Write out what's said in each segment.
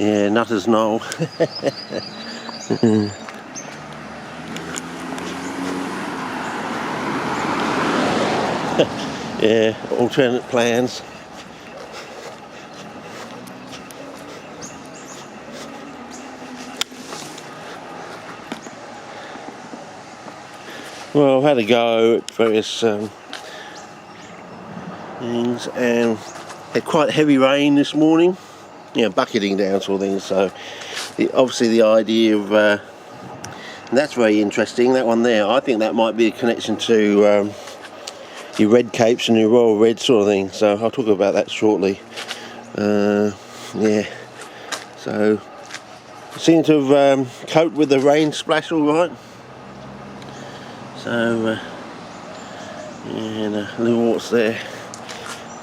Yeah, Nutter's Knoll. Yeah, alternate plans. Well, I've had a go at various things, and had quite heavy rain this morning. Yeah, bucketing down sort of things. So, obviously, the idea of and that's very interesting. That one there, I think that might be a connection to your red capes and your royal red sort of thing. So I'll talk about that shortly. Yeah. So, seem to have coped with the rain splash all right. So, and a little what's there.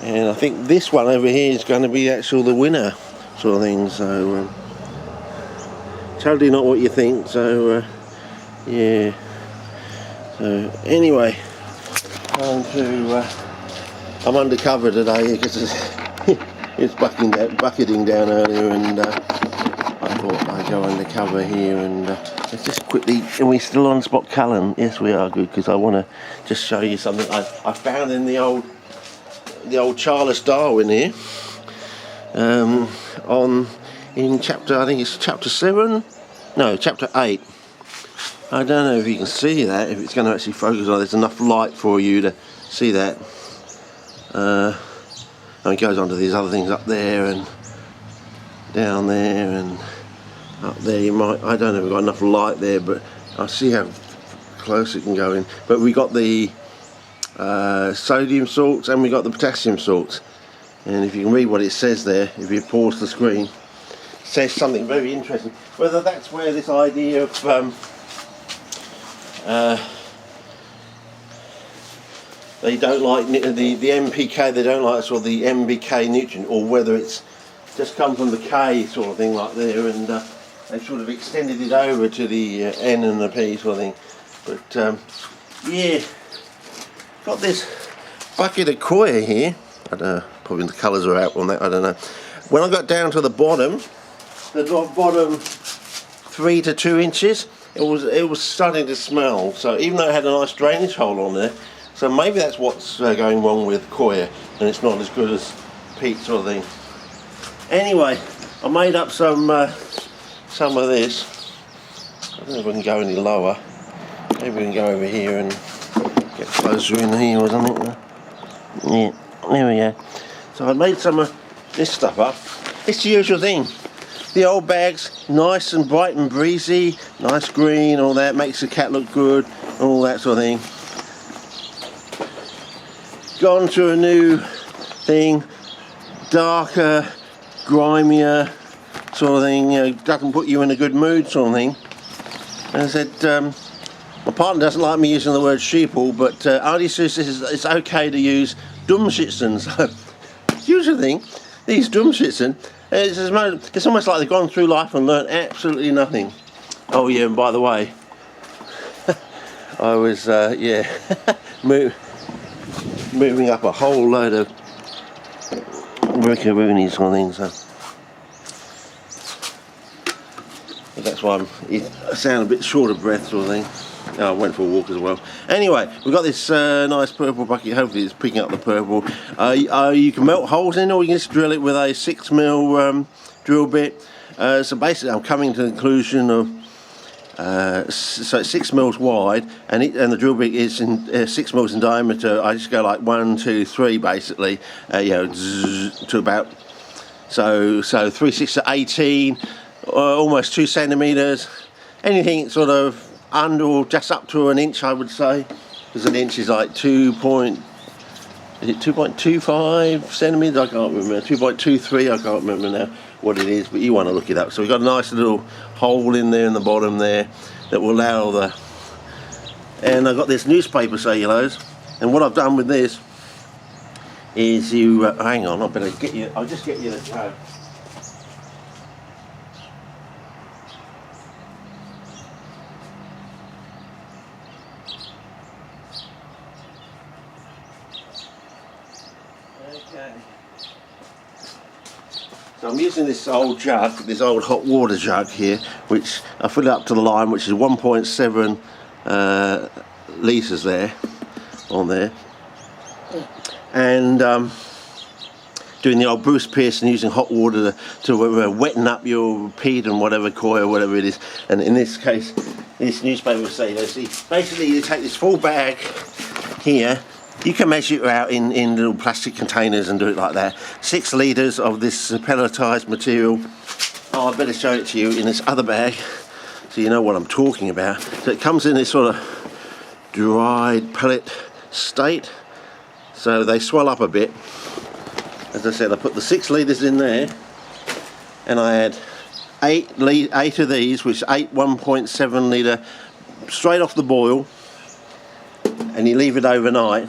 And I think this one over here is going to be actually the winner sort of thing. So, totally not what you think. So, yeah. So, anyway, I'm undercover today because it's bucketing down earlier, and I thought I'd go undercover here and let's just quickly. Are we still on Spot Cullen? Yes, we are. Good, because I want to just show you something I found in the old Charley-DARWIN here. In chapter, I think it's chapter 7. No, chapter 8. I don't know if you can see that. If it's going to actually focus on, there's enough light for you to see that. And it goes on to these other things up there and down there and up there. You might, I don't know if we've got enough light there, but I see how close it can go in. But we got the sodium salts and we got the potassium salts. And if you can read what it says there, if you pause the screen, it says something very interesting. Whether that's where this idea of they don't like the NPK, they don't like sort of the NBK nutrient, or whether it's just come from the K sort of thing like there, and they've sort of extended it over to the N and the P sort of thing. But yeah, got this bucket of coir here. I don't know, probably the colours are out on that, I don't know. When I got down to the bottom 3 to 2 inches, it was starting to smell. So even though it had a nice drainage hole on there, so maybe that's what's going wrong with coir, and it's not as good as peat sort of thing. Anyway, I made up some of this. I don't know if I can go any lower. Maybe we can go over here and get closer in here or something. Yeah, there we go. So I made some of this stuff up. It's the usual thing. The old bags, nice and bright and breezy, nice green, all that, makes the cat look good, all that sort of thing. Gone to a new thing, darker, grimier sort of thing, you know, doesn't put you in a good mood sort of thing. And I said, my partner doesn't like me using the word sheeple, but Artie says it's okay to use Dummschützen. So, usual thing, these Dummschützen, it's almost like they've gone through life and learnt absolutely nothing. Oh yeah, and by the way, I was, moving up a whole load of rickaroonies sort of things. So. But that's why I sound a bit short of breath sort of thing. I went for a walk as well. Anyway, we've got this nice purple bucket. Hopefully it's picking up the purple. You can melt holes in, or you can just drill it with a 6mm drill bit. So basically I'm coming to the conclusion of so it's 6mm wide, and the drill bit is 6mm in diameter. I just go like 1, 2, 3 basically, you know, to about so 3, 6 to 18, almost 2 centimeters. Anything sort of under or just up to an inch, I would say, because an inch is like 2.25 centimeters. I can't remember. 2.23. I can't remember now what it is, but you want to look it up. So we've got a nice little hole in there in the bottom there that will allow the. And I've got this newspaper cellulose, and what I've done with this is you hang on. I better get you. I'll just get you the toe. Okay. So I'm using this old jug, this old hot water jug here, which I fill it up to the line, which is 1.7 litres there, on there. And doing the old Bruce Pearson, using hot water to wetten up your peat and whatever, coir, whatever it is. And in this case, this newspaper will say, basically you take this full bag here. You can measure it out in little plastic containers and do it like that. 6 litres of this pelletised material. Oh, I better show it to you in this other bag so you know what I'm talking about. So it comes in this sort of dried pellet state. So they swell up a bit. As I said, I put the 6 litres in there and I add 8 of these, which 8 1.7 litre straight off the boil, and you leave it overnight.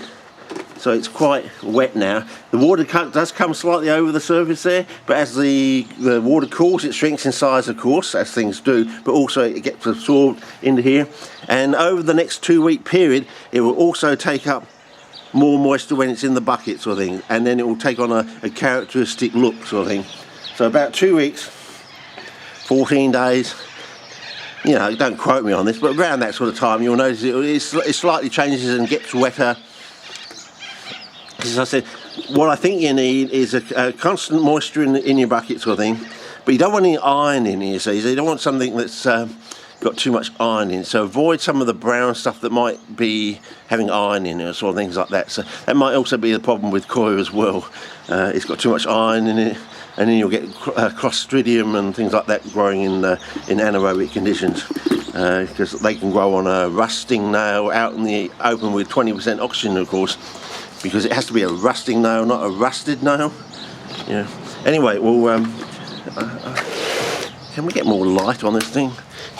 So it's quite wet now. The water does come slightly over the surface there, but as the water cools, it shrinks in size, of course, as things do, but also it gets absorbed into here. And over the next 2-week period, it will also take up more moisture when it's in the bucket, sort of thing, and then it will take on a characteristic look, sort of thing. So about 2 weeks, 14 days, you know, don't quote me on this, but around that sort of time, you'll notice it slightly changes and gets wetter. As I said, what I think you need is a constant moisture in your bucket, sort of thing, but you don't want any iron in here, so you don't want something that's got too much iron in it. So avoid some of the brown stuff that might be having iron in it, or sort of things like that. So that might also be the problem with coir as well. It's got too much iron in it, and then you'll get Clostridium and things like that growing in anaerobic conditions, because they can grow on a rusting nail out in the open with 20% oxygen, of course, because it has to be a rusting nail, not a rusted nail. Yeah. Anyway, well, can we get more light on this thing?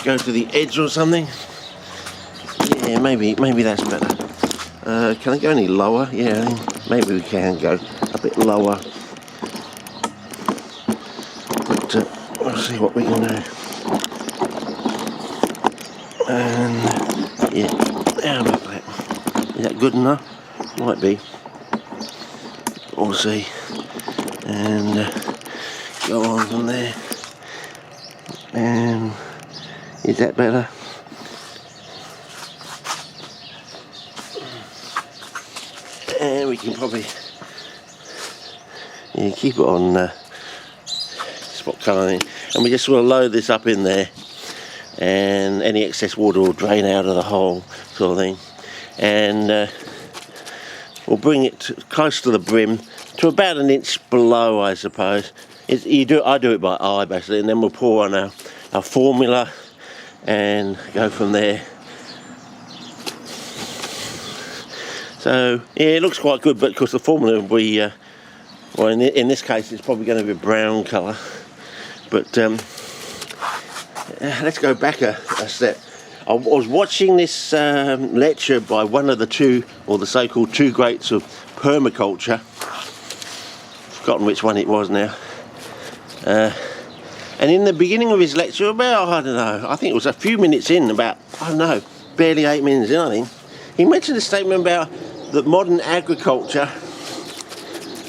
Go to the edge or something? Yeah, maybe that's better. Can I go any lower? Yeah, maybe we can go a bit lower. But we'll see what we can do. And yeah, how about that? Is that good enough? Might be. We'll see. And go on from there. And is that better? And we can probably keep it on spot colouring, and we just sort of load this up in there, and any excess water will drain out of the hole, sort of thing, and we'll bring it close to the brim to about 1 inch below, I suppose. I do it by eye basically, and then we'll pour on our formula and go from there. So yeah, it looks quite good, but of course the formula will be, well, in this case it's probably going to be a brown colour. But let's go back a step. I was watching this lecture by one of the two, or the so-called two greats of permaculture. Forgotten which one it was now. And in the beginning of his lecture, about, I don't know, I think it was a few minutes in, about, I don't know, barely 8 minutes in, I think, he mentioned a statement about that modern agriculture,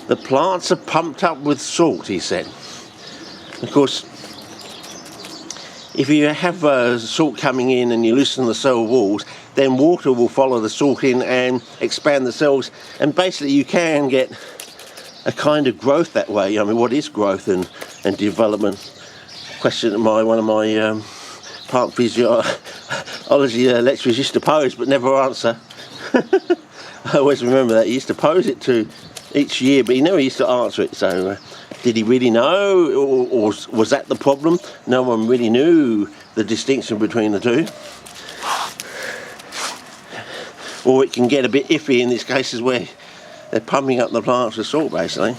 the plants are pumped up with salt, he said. Of course, if you have salt coming in and you loosen the cell walls, then water will follow the salt in and expand the cells, and basically you can get a kind of growth that way. I mean, what is growth and development? Question that one of my plant physiology lecturers used to pose but never answer. I always remember that. He used to pose it to each year, but he never used to answer it. So did he really know, or was that the problem? No one really knew the distinction between the two. Or it can get a bit iffy in these cases where they're pumping up the plants with salt, basically.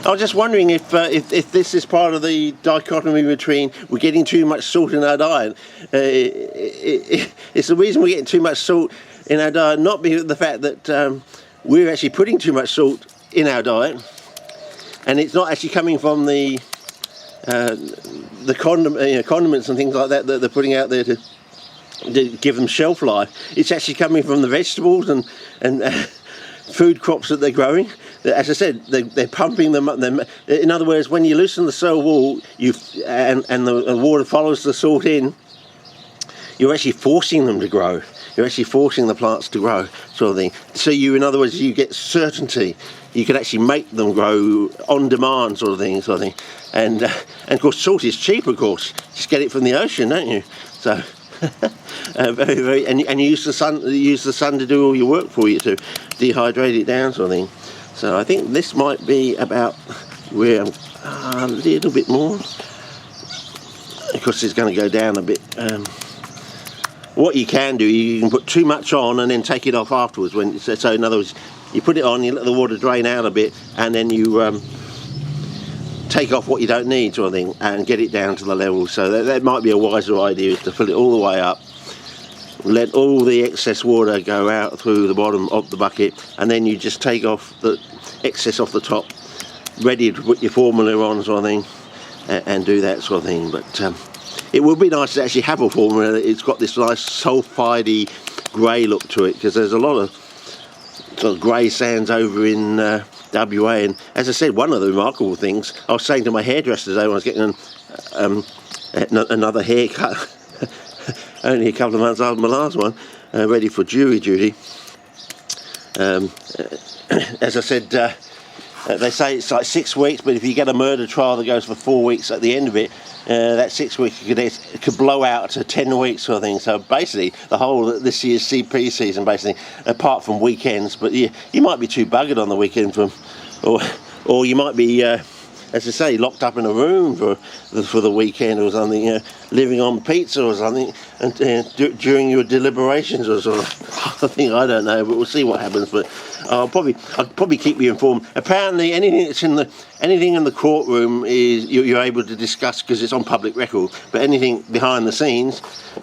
I was just wondering if this is part of the dichotomy between we're getting too much salt in our diet. It's the reason we're getting too much salt in our diet, not because of the fact that we're actually putting too much salt in our diet, and it's not actually coming from the condiments and things like that they're putting out there to give them shelf life. It's actually coming from the vegetables and food crops that they're growing. As I said, they're pumping them up. In other words, when you loosen the cell wall, and the water follows the salt in, you're actually forcing them to grow. You're actually forcing the plants to grow, sort of thing. So in other words, you get certainty. You can actually make them grow on demand, sort of thing. And of course, salt is cheap, of course. Just get it from the ocean, don't you? So, and you use the sun. You use the sun to do all your work for you, to dehydrate it down, sort of thing. So I think this might be about where a little bit more. Of course, it's going to go down a bit. What you can do, you can put too much on and then take it off afterwards. So in other words, you put it on, you let the water drain out a bit, and then you take off what you don't need, sort of thing, and get it down to the level. So that might be a wiser idea, is to fill it all the way up, let all the excess water go out through the bottom of the bucket, and then you just take off the excess off the top, ready to put your formula on, sort of thing, and do that sort of thing. But it would be nice to actually have a formula that it's got this nice sulphide-y grey look to it, because there's a lot of sort of grey sands over in WA. And as I said, one of the remarkable things, I was saying to my hairdresser today when I was getting another haircut, only a couple of months after my last one, ready for jury duty. As I said, they say it's like 6 weeks, but if you get a murder trial that goes for 4 weeks at the end of it, that 6 weeks could blow out to 10 weeks, sort of thing. So basically, the whole this year's CP season, basically, apart from weekends, but you might be too buggered on the weekend or you might be, as I say, locked up in a room for the weekend or something, living on pizza or something, and during your deliberations or sort of thing. I don't know, but we'll see what happens. But I'll probably keep you informed. Apparently, anything in the courtroom is you're able to discuss because it's on public record. But anything behind the scenes,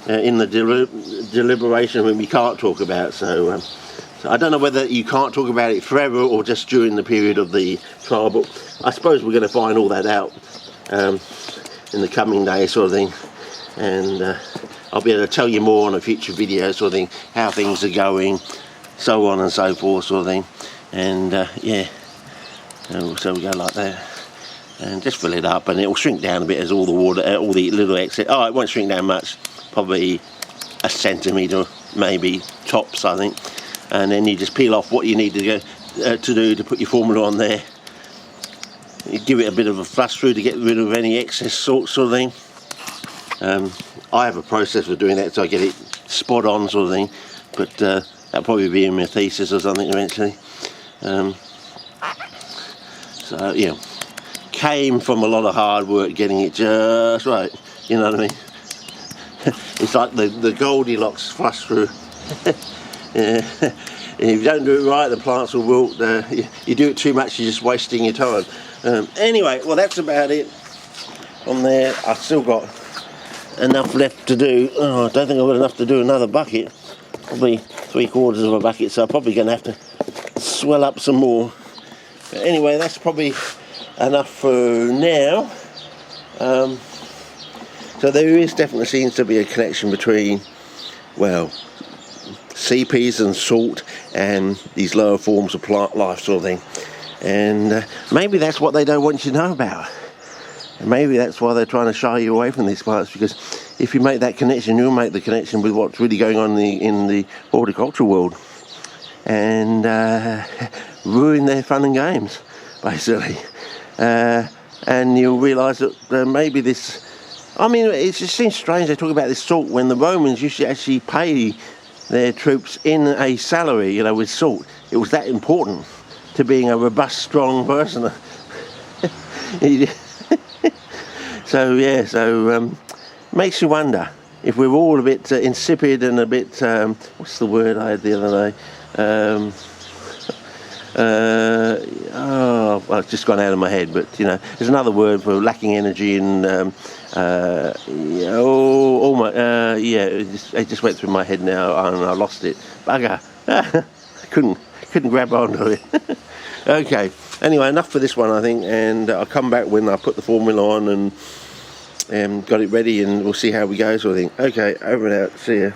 in the deliberation room, you can't talk about. So I don't know whether you can't talk about it forever or just during the period of the trial. But I suppose we're going to find all that out in the coming days, sort of thing. And I'll be able to tell you more on a future video, sort of thing, how things are going, so on and so forth, sort of thing. And yeah, so we go like that, and just fill it up, and it will shrink down a bit as all the water, all the little excess. Oh, it won't shrink down much, probably a centimetre, maybe tops, I think. And then you just peel off what you need to do to put your formula on there. You give it a bit of a flush through to get rid of any excess salt, sort of thing. I have a process for doing that, so I get it spot on, sort of thing. But that'll probably be in my thesis or something eventually. So yeah, came from a lot of hard work getting it just right. You know what I mean? It's like the Goldilocks flush through. If you don't do it right, the plants will wilt. You do it too much, you're just wasting your time. Anyway, well, that's about it on there. I've still got enough left to do. Oh, I don't think I've got enough to do another bucket. Probably 3/4 of a bucket, so I'm probably going to have to swell up some more. But anyway, that's probably enough for now. So there definitely seems to be a connection between, well, CPs and salt and these lower forms of plant life, sort of thing. And maybe that's what they don't want you to know about. And maybe that's why they're trying to shy you away from these plants, because if you make that connection, you'll make the connection with what's really going on in the horticultural world, and ruin their fun and games, basically. And you'll realise that maybe this... I mean, it just seems strange they talk about this salt when the Romans used to actually pay their troops in a salary, with salt. It was that important to being a robust, strong person. So yeah, makes you wonder if we're all a bit insipid and a bit, what's the word I had the other day? Well, it's just gone out of my head, but there's another word for lacking energy and it just went through my head now and I lost it. Bugger. couldn't grab onto it. Okay, anyway, enough for this one, I think, and I'll come back when I put the formula on and got it ready, and we'll see how we go, sort of thing. Okay, over and out, see ya.